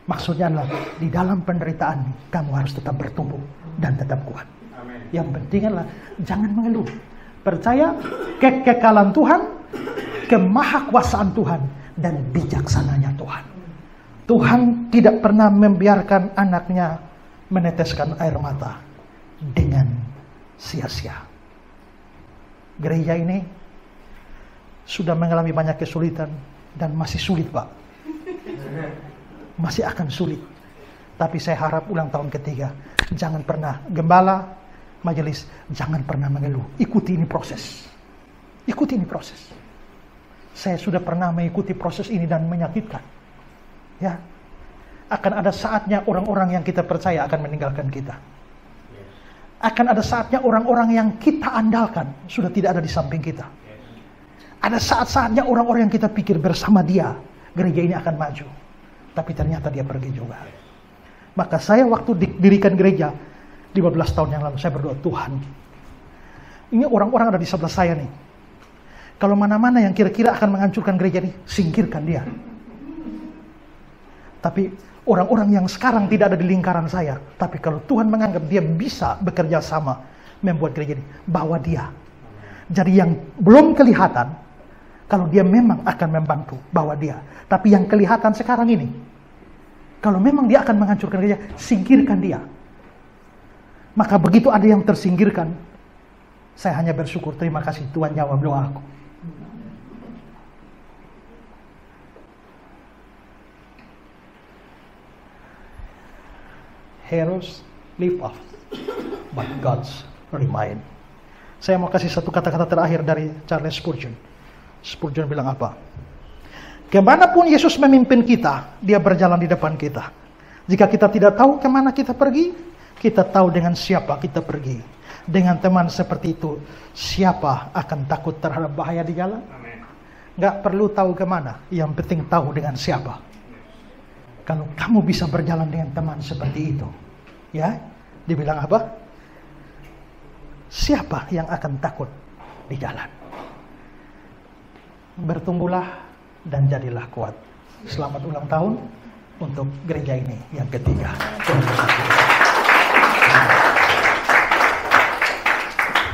Maksudnya adalah di dalam penderitaan kamu harus tetap bertumbuh dan tetap kuat. Amin. Yang penting adalah jangan mengeluh. Percaya kekekalan Tuhan, kemahakuasaan Tuhan, dan bijaksananya Tuhan. Tuhan tidak pernah membiarkan anaknya meneteskan air mata dengan sia-sia. Gereja ini sudah mengalami banyak kesulitan dan masih sulit, Pak. Masih akan sulit. Tapi saya harap ulang tahun ketiga, jangan pernah, gembala, majelis, jangan pernah mengeluh. Ikuti ini proses. Ikuti ini proses. Saya sudah pernah mengikuti proses ini dan menyakitkan. Ya, akan ada saatnya orang-orang yang kita percaya akan meninggalkan kita. Akan ada saatnya orang-orang yang kita andalkan sudah tidak ada di samping kita. Ada saat-saatnya orang-orang yang kita pikir bersama dia, gereja ini akan maju. Tapi ternyata dia pergi juga. Maka saya waktu didirikan gereja 15 tahun yang lalu, saya berdoa, Tuhan, ini orang-orang ada di sebelah saya nih. Kalau mana-mana yang kira-kira akan menghancurkan gereja ini, singkirkan dia. Tapi orang-orang yang sekarang tidak ada di lingkaran saya, tapi kalau Tuhan menganggap dia bisa bekerja sama membuat gereja ini, bawa dia. Jadi yang belum kelihatan, kalau dia memang akan membantu, bawa dia. Tapi yang kelihatan sekarang ini, kalau memang dia akan menghancurkan gereja, singkirkan dia. Maka begitu ada yang tersingkirkan, saya hanya bersyukur, terima kasih Tuhan jawab doa aku. Heroes live off, but gods remain. Saya mau kasih satu kata-kata terakhir dari Charles Spurgeon. Spurgeon bilang apa? Kemanapun Yesus memimpin kita, dia berjalan di depan kita. Jika kita tidak tahu kemana kita pergi, kita tahu dengan siapa kita pergi. Dengan teman seperti itu, siapa akan takut terhadap bahaya di jalan? Gak perlu tahu kemana, yang penting tahu dengan siapa. Kalau kamu bisa berjalan dengan teman seperti itu, ya, dibilang apa? Siapa yang akan takut di jalan? Bertumbuhlah dan jadilah kuat. Selamat ulang tahun untuk gereja ini yang ketiga.